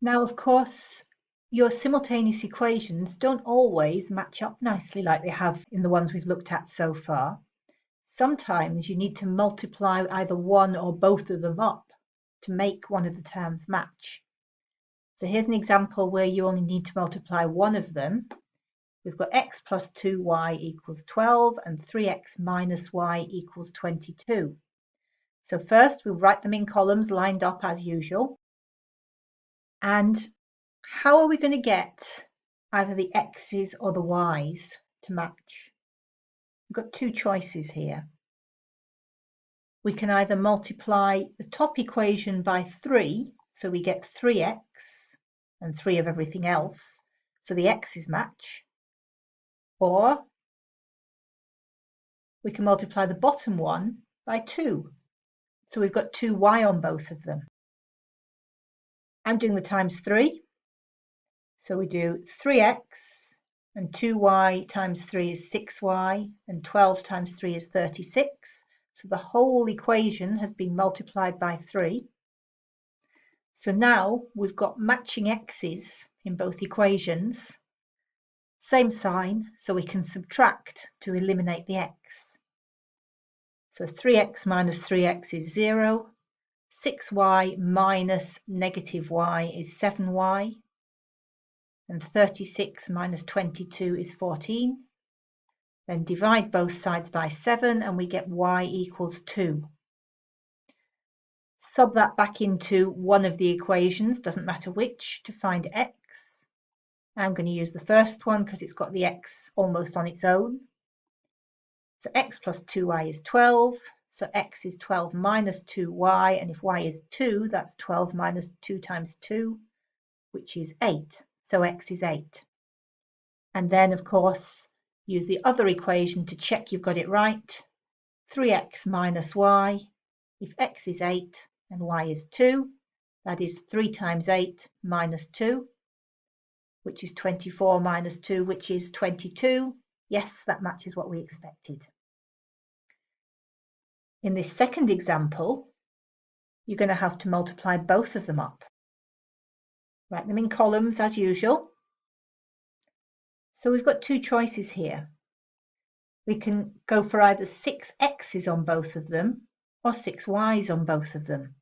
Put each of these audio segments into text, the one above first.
Now, of course, your simultaneous equations don't always match up nicely like they have in the ones we've looked at so far. Sometimes you need to multiply either one or both of them up to make one of the terms match. So here's an example where you only need to multiply one of them. We've got x plus 2y equals 12 and 3x minus y equals 22. So first we'll write them in columns lined up as usual. And how are we going to get either the x's or the y's to match? We've got two choices here. We can either multiply the top equation by 3, so we get 3x and 3 of everything else, so the x's match. Or we can multiply the bottom one by 2, so we've got 2y on both of them. I'm doing the times 3, so we do 3x and 2y times 3 is 6y and 12 times 3 is 36. So the whole equation has been multiplied by 3. So now we've got matching x's in both equations. Same sign, so we can subtract to eliminate the x. So 3x minus 3x is 0. 6y minus negative y is 7y. And 36 minus 22 is 14. Then divide both sides by 7 and we get y equals 2. Sub that back into one of the equations, doesn't matter which, to find x. I'm going to use the first one because it's got the x almost on its own. So x plus 2y is 12. So x is 12 minus 2y, and if y is 2, that's 12 minus 2 times 2, which is 8. So x is 8. And then, of course, use the other equation to check you've got it right. 3x minus y. If x is 8 and y is 2, that is 3 times 8 minus 2, which is 24 minus 2, which is 22. Yes, that matches what we expected. In this second example, you're going to have to multiply both of them up. Write them in columns as usual. So we've got two choices here. We can go for either 6x's on both of them or 6y's on both of them.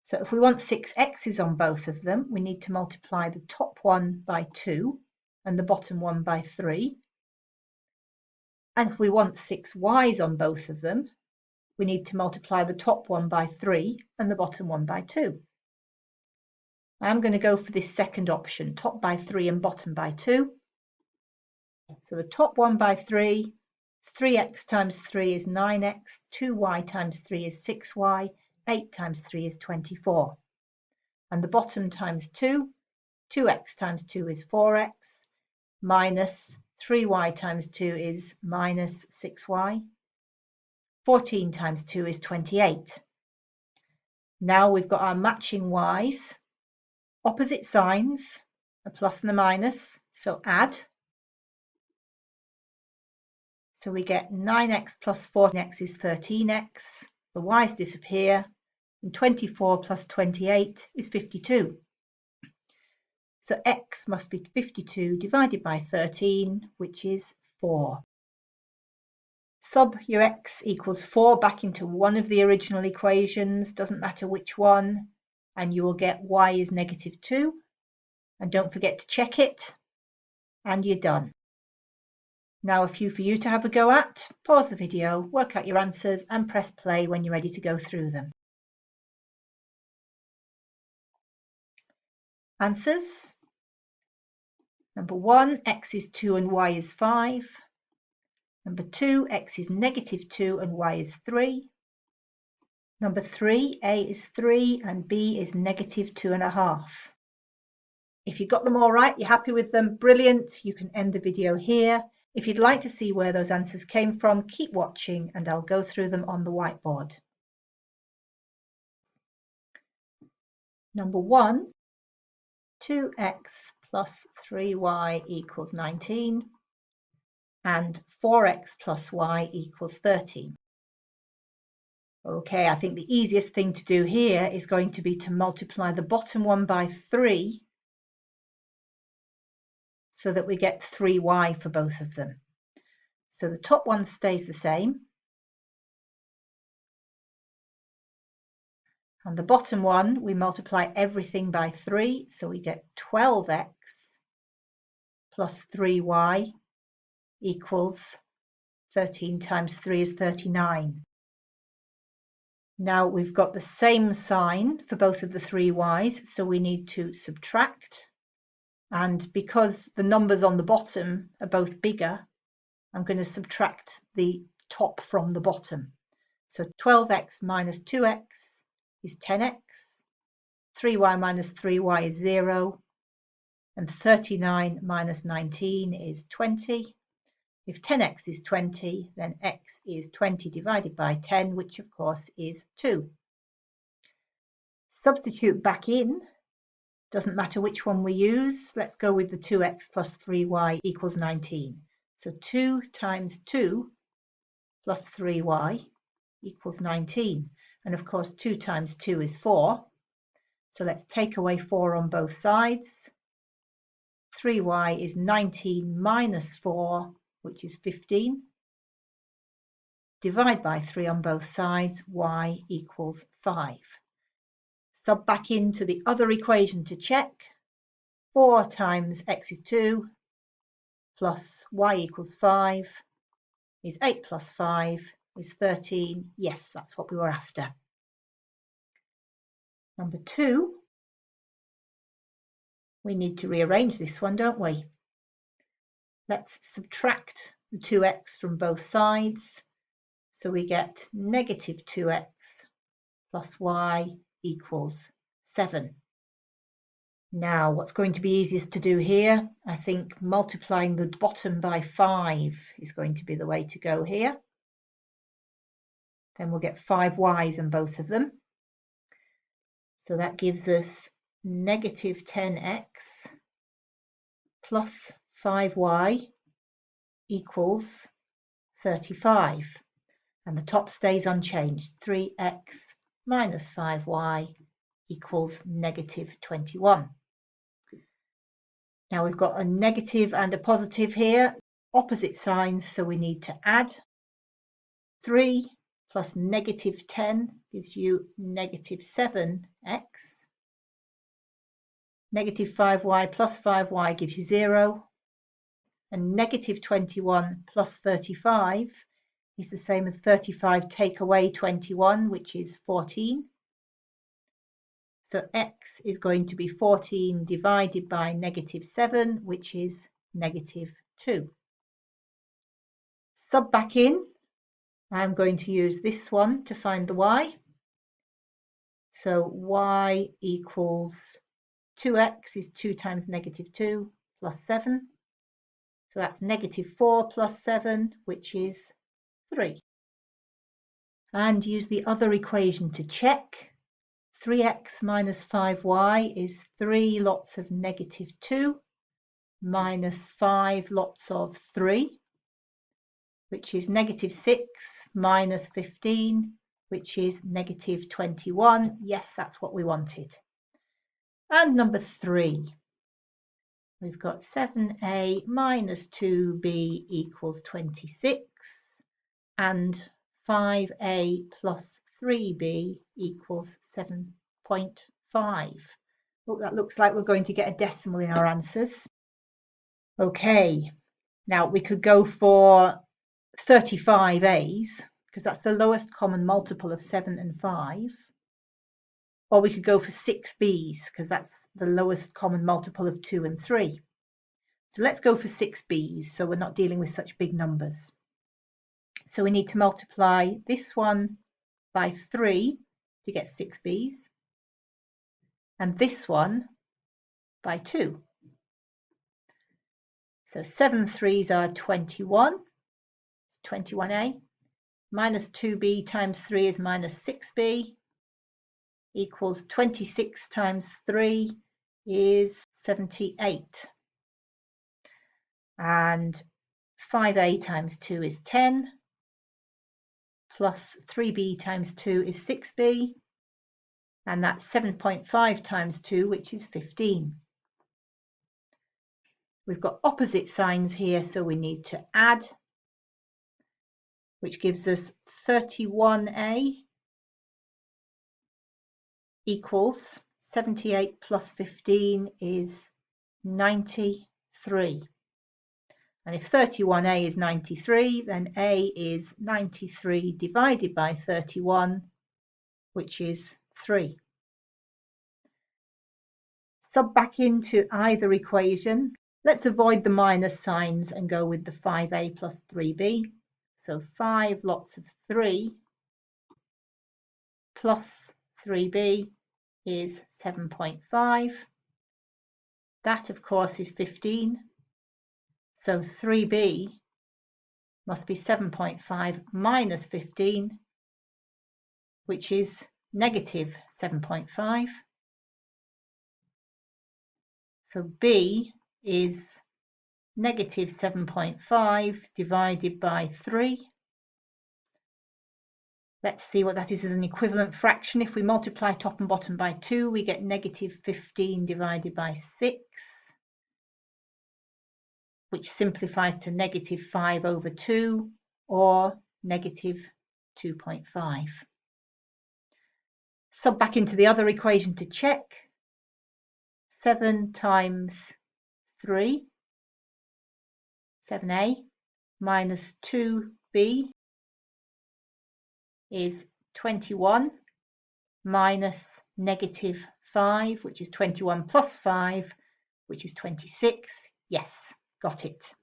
So if we want 6x's on both of them, we need to multiply the top one by 2 and the bottom one by 3. And if we want 6y's on both of them, we need to multiply the top one by 3 and the bottom one by 2. I'm going to go for this second option, top by 3 and bottom by 2. So the top one by 3, 3x times 3 is 9x, 2y times 3 is 6y, 8 times 3 is 24. And the bottom times 2, 2x times 2 is 4x, minus 3y times 2 is minus 6y. 14 times 2 is 28. Now we've got our matching y's. Opposite signs, a plus and a minus, so add. So we get 9x plus 4x is 13x. The y's disappear. And 24 plus 28 is 52. So x must be 52 divided by 13, which is 4. Sub your x equals 4 back into one of the original equations, doesn't matter which one, and you will get y is negative 2. And don't forget to check it, and you're done. Now a few for you to have a go at. Pause the video, work out your answers, and press play when you're ready to go through them. Answers. Number 1, x is 2 and y is 5. Number 2, x is negative 2 and y is 3. Number 3, a is 3 and b is negative 2.5. If you got them all right, you're happy with them, brilliant. You can end the video here. If you'd like to see where those answers came from, keep watching and I'll go through them on the whiteboard. Number 1, 2x plus 3y equals 19 and 4x plus y equals 13. Okay, I think the easiest thing to do here is going to be to multiply the bottom one by 3 so that we get 3y for both of them. So the top one stays the same. And the bottom one, we multiply everything by 3, so we get 12x plus 3y equals 13 times 3 is 39. Now we've got the same sign for both of the 3y's, so we need to subtract. And because the numbers on the bottom are both bigger, I'm going to subtract the top from the bottom. So 12x minus 2x is 10x, 3y minus 3y is 0, and 39 minus 19 is 20. If 10x is 20, then x is 20 divided by 10, which of course is 2. Substitute back in. Doesn't matter which one we use. Let's go with the 2x plus 3y equals 19. So 2 times 2 plus 3y equals 19. And of course, 2 times 2 is 4. So let's take away 4 on both sides. 3y is 19 minus 4, which is 15. Divide by 3 on both sides, y equals 5. Sub back into the other equation to check. 4 times x is 2 plus y equals 5 is 8 plus 5 is 13. Yes, that's what we were after. Number 2, we need to rearrange this one, don't we? Let's subtract the 2x from both sides. So we get negative 2x plus y equals 7. Now, what's going to be easiest to do here? I think multiplying the bottom by 5 is going to be the way to go here. Then we'll get 5 y's in both of them. So that gives us negative 10x plus 5y equals 35. And the top stays unchanged. 3x minus 5y equals negative 21. Now we've got a negative and a positive here, opposite signs, so we need to add. 3 plus negative 10 gives you negative 7x. Negative 5y plus 5y gives you 0. And negative 21 plus 35 is the same as 35 take away 21, which is 14. So x is going to be 14 divided by negative 7, which is negative 2. Sub back in. I'm going to use this one to find the y. So y equals 2x is 2 times negative 2 plus 7. So that's negative 4 plus 7, which is 3. And use the other equation to check. 3x minus 5y is 3 lots of negative 2 minus 5 lots of 3, which is negative 6 minus 15, which is negative 21. Yes, that's what we wanted. And number 3, we've got 7a minus 2b equals 26, and 5a plus 3b equals 7.5. Oh, that looks like we're going to get a decimal in our answers. Okay, now we could go for 35 a's, because that's the lowest common multiple of 7 and 5. Or we could go for 6 b's, because that's the lowest common multiple of 2 and 3. So let's go for 6 b's, so we're not dealing with such big numbers. So we need to multiply this one by 3 to get 6 b's, and this one by 2. So 7 3s are 21, 21a, minus 2b times 3 is minus 6b, equals 26 times 3 is 78. And 5a times 2 is 10, plus 3b times 2 is 6b, and that's 7.5 times 2, which is 15. We've got opposite signs here, so we need to add, which gives us 31a equals 78 plus 15 is 93. And if 31a is 93, then a is 93 divided by 31, which is 3. Sub back into either equation. Let's avoid the minus signs and go with the 5a plus 3b. So 5 lots of 3 plus 3b is 7.5. That, of course, is 15. So 3b must be 7.5 minus 15, which is negative 7.5. So b is negative 7.5 divided by 3. Let's see what that is as an equivalent fraction. If we multiply top and bottom by 2, we get negative 15 divided by 6, which simplifies to negative 5 over 2, or negative 2.5. Sub back into the other equation to check. 7 times 3, 7a, minus 2b is 21 minus negative 5, which is 21 plus 5, which is 26. Yes, got it.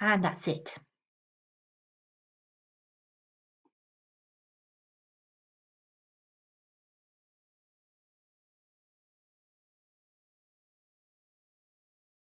And that's it.